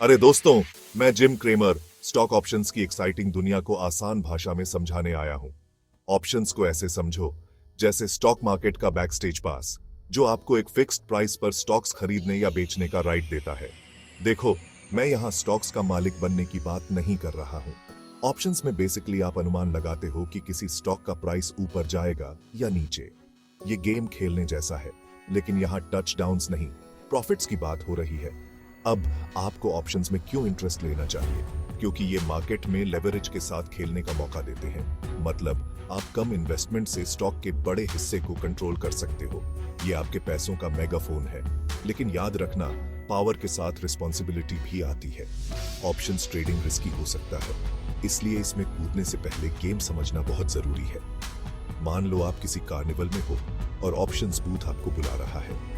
अरे दोस्तों, मैं जिम क्रेमर स्टॉक ऑप्शंस की एक्साइटिंग दुनिया को आसान भाषा में समझाने आया हूं। ऑप्शंस को ऐसे समझो जैसे स्टॉक मार्केट का बैक स्टेज पास, जो आपको एक फिक्स्ड प्राइस पर स्टॉक्स खरीदने या बेचने का राइट देता है। देखो, मैं यहां स्टॉक्स का मालिक बनने की बात नहीं कर रहा हूं। ऑप्शंस में बेसिकली आप अनुमान लगाते हो कि किसी स्टॉक का प्राइस ऊपर जाएगा या नीचे। ये गेम खेलने जैसा है, लेकिन यहां टचडाउन्स नहीं, प्रॉफिट्स की बात हो रही है। अब आपको ऑप्शंस में क्यों इंटरेस्ट लेना चाहिए? क्योंकि ये मार्केट में लेवरेज के साथ खेलने का मौका देते हैं। मतलब आप कम इन्वेस्टमेंट से स्टॉक के बड़े हिस्से को कंट्रोल कर सकते हो। ये आपके पैसों का मेगाफोन है। लेकिन याद रखना, पावर के साथ रिस्पॉन्सिबिलिटी भी आती है। ऑप्शंस ट्रेडिंग रिस्की हो सकता है, इसलिए इसमें कूदने से पहले गेम समझना बहुत जरूरी है। मान लो आप किसी कार्निवल में हो और ऑप्शंस बूथ आपको बुला रहा है।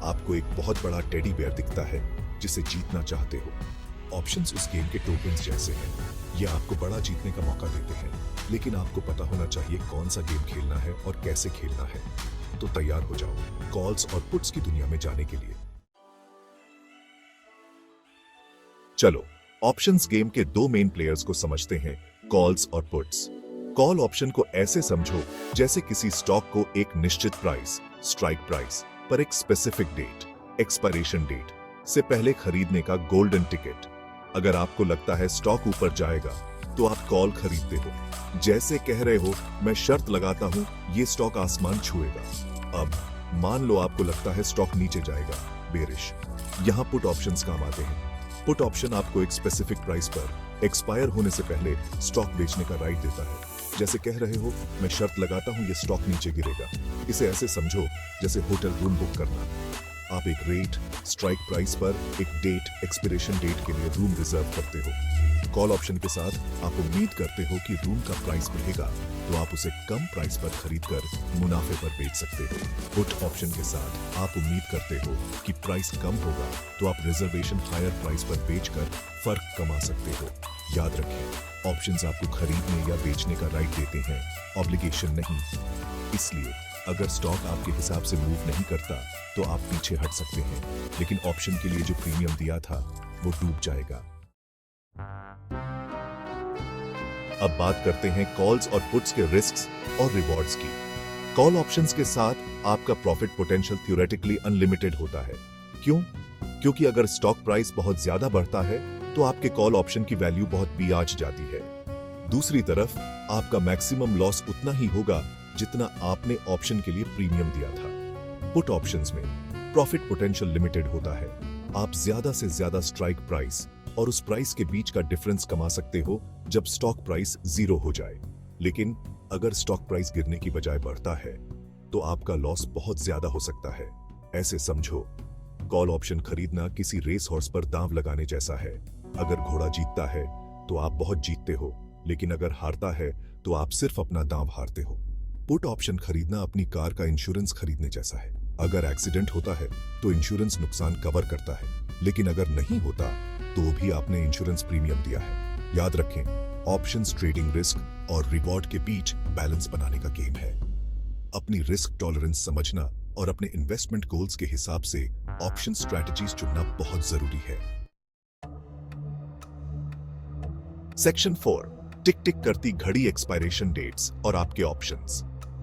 आपको एक बहुत बड़ा टेडी बेयर दिखता है जिसे जीतना चाहते हो। ऑप्शंस उस गेम के टोकन्स जैसे हैं। ये आपको बड़ा जीतने का मौका देते हैं, लेकिन आपको पता होना चाहिए कौन सा गेम खेलना है और कैसे खेलना है। तो तैयार हो जाओ कॉल्स और पुट्स की दुनिया में जाने के लिए। चलो, ऑप्शंस गेम के दो मेन प्लेयर्स को समझते हैं, कॉल्स और पुट्स। कॉल ऑप्शन को ऐसे समझो जैसे किसी स्टॉक को एक निश्चित प्राइस, स्ट्राइक प्राइस पर एक स्पेसिफिक डेट, एक्सपायरेशन डेट से पहले खरीदने का गोल्डन टिकट। अगर आपको लगता है स्टॉक ऊपर जाएगा तो आप कॉल खरीदते हो। जैसे कह रहे हो, मैं शर्त लगाता हूं ये स्टॉक आसमान छुएगा। अब मान लो आपको लगता है स्टॉक नीचे जाएगा, बेरिश। यहां पुट ऑप्शंस काम आते हैं। पुट ऑप्शन आपको एक स्पेसिफिक प्राइस पर एक्सपायर होने से पहले स्टॉक बेचने का राइट देता है। जैसे कह रहे हो, मैं शर्त लगाता हूं ये स्टॉक नीचे गिरेगा। इसे ऐसे समझो जैसे होटल रूम बुक करना। आप एक रेट, स्ट्राइक प्राइस पर एक डेट, एक्सपायरेशन डेट के लिए रूम रिजर्व करते हो। कॉल ऑप्शन के साथ आप उम्मीद करते हो कि रूम का प्राइस बढ़ेगा तो आप उसे कम प्राइस पर खरीदकर मुनाफे पर बेच सकते हो। पुट ऑप्शन के साथ आप उम्मीद करते हो कि प्राइस कम होगा तो आप रिजर्वेशन हायर प्राइस पर बेचकर फर्क कमा सकते हो। याद रखें, ऑप्शंस आपको खरीदने या बेचने का राइट देते हैं, ऑब्लिगेशन नहीं। इसलिए अगर स्टॉक आपके हिसाब से मूव नहीं करता तो आप पीछे हट सकते हैं, लेकिन ऑप्शन के लिए जो प्रीमियम दिया था वो डूब जाएगा। अब बात करते हैं कॉल्स और पुट्स के रिस्क्स और रिवॉर्ड्स की। कॉल ऑप्शंस के साथ आपका प्रॉफिट पोटेंशियल थ्योरेटिकली अनलिमिटेड होता है। क्यों? क्योंकि अगर स्टॉक प्राइस बहुत ज्यादा बढ़ता है तो आपके कॉल ऑप्शन की वैल्यू बहुत बियाज जाती है। दूसरी तरफ आपका मैक्सिमम लॉस उतना ही होगा जितना आपने ऑप्शन के लिए प्रीमियम दिया था। पुट ऑप्शंस में प्रॉफिट पोटेंशियल लिमिटेड होता है। आप ज्यादा से ज्यादा स्ट्राइक प्राइस और उस प्राइस के बीच का डिफरेंस कमा सकते हो जब स्टॉक प्राइस 0 हो जाए। लेकिन अगर स्टॉक प्राइस गिरने की बजाय बढ़ता है तो आपका लॉस बहुत ज्यादा हो सकता है। ऐसे समझो, कॉल ऑप्शन खरीदना किसी रेस हॉर्स पर दांव लगाने जैसा है। अगर घोड़ा जीतता है तो आप बहुत जीतते हो, लेकिन अगर हारता है तो आप सिर्फ अपना दांव हारते हो। पुट ऑप्शन खरीदना अपनी कार का इंश्योरेंस खरीदने जैसा है। अगर एक्सीडेंट होता है तो इंश्योरेंस नुकसान कवर करता है, लेकिन अगर नहीं होता तो भी आपने इंश्योरेंस प्रीमियम दिया है। याद रखें, ऑप्शंस ट्रेडिंग रिस्क और रिवॉर्ड के बीच बैलेंस बनाने का गेम है। अपनी रिस्क टॉलरेंस समझना और अपने इन्वेस्टमेंट गोल्स के हिसाब से ऑप्शन स्ट्रैटेजीज चुनना बहुत जरूरी है। सेक्शन 4, टिक टिक करती घड़ी, एक्सपायरेशन डेट्स और आपके ऑप्शंस।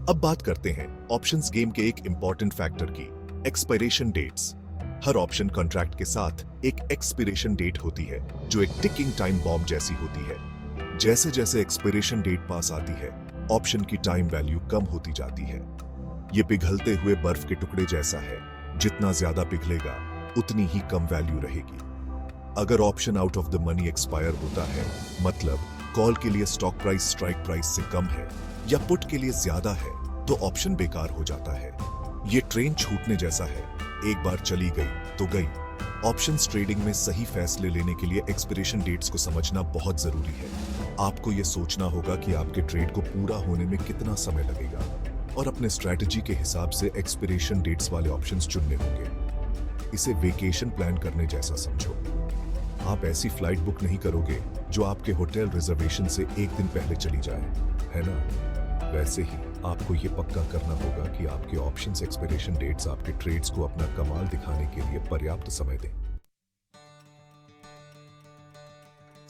अब बात करते हैं ऑप्शंस गेम के एक इंपॉर्टेंट फैक्टर की, एक्सपायरेशन डेट्स। हर ऑप्शन कॉन्ट्रैक्ट के साथ एक एक्सपायरेशन डेट होती है जो एक टिकिंग टाइम बॉम्ब जैसी होती है। जैसे जैसे एक्सपायरेशन डेट पास आती है, ऑप्शन की टाइम वैल्यू कम होती जाती है। ये पिघलते हुए बर्फ के टुकड़े जैसा है, जितना ज्यादा पिघलेगा उतनी ही कम वैल्यू रहेगी। अगर option out of the money expire होता है, मतलब कॉल के लिए स्टॉक प्राइस स्ट्राइक प्राइस से कम है या पुट के लिए ज्यादा है, तो ऑप्शन बेकार हो जाता है। ये ट्रेन छूटने जैसा है, एक बार चली गई तो गई। ऑप्शंस ट्रेडिंग में सही फैसले लेने के लिए एक्सपायरेशन डेट्स को समझना बहुत जरूरी है। आपको यह सोचना होगा कि आपके ट्रेड को पूरा होने में कितना समय लगेगा और अपने स्ट्रैटेजी के हिसाब से एक्सपायरेशन डेट्स वाले ऑप्शंस चुनने होंगे। इसे वेकेशन प्लान करने जैसा समझो। आप ऐसी फ्लाइट बुक नहीं करोगे जो आपके होटल रिजर्वेशन से एक दिन पहले चली जाए, है ना? वैसे ही आपको ये पक्का करना होगा कि आपके ऑप्शंस एक्सपायरेशन डेट्स आपके ट्रेड्स को अपना कमाल दिखाने के लिए पर्याप्त समय दें।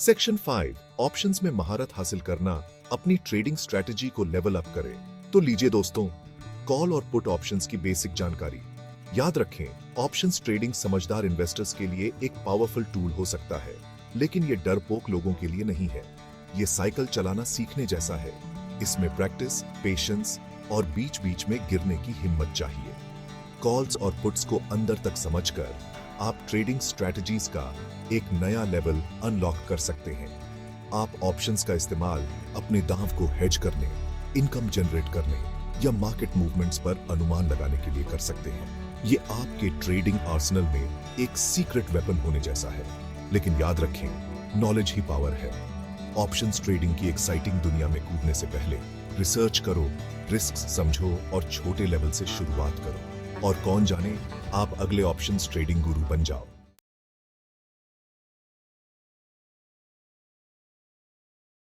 सेक्शन 5 ऑप्शंस में महारत हासिल करना अपनी ट्रेडिंग स्ट्रेटजी को लेवल अप करें। तो लीजिए दोस्तों, कॉल और पुट ऑप्शंस की बेसिक जानकारी। याद रखें, ऑप्शंस ट्रेडिंग समझदार इन्वेस्टर्स के लिए एक पावरफुल टूल हो सकता है, लेकिन ये डरपोक लोगों के लिए नहीं है। ये साइकिल चलाना सीखने जैसा है। इसमें प्रैक्टिस, पेशेंस और बीच बीच में गिरने की हिम्मत चाहिए। कॉल्स और पुट्स को अंदर तक समझकर आप ट्रेडिंग स्ट्रैटेजीज का एक नया लेवल अनलॉक कर सकते हैं। आप ऑप्शंस का इस्तेमाल अपने दांव को हेज करने, इनकम जनरेट करने या मार्केट मूवमेंट्स पर अनुमान लगाने के लिए कर सकते हैं। ये आपके ट्रेडिंग आर्सेनल में एक सीक्रेट वेपन होने जैसा है। लेकिन याद रखें, नॉलेज ही पावर है। ऑप्शंस ट्रेडिंग की एक्साइटिंग दुनिया में कूदने से पहले रिसर्च करो, रिस्क समझो और छोटे लेवल से शुरुआत करो। और कौन जाने, आप अगले ऑप्शंस ट्रेडिंग गुरु बन जाओ।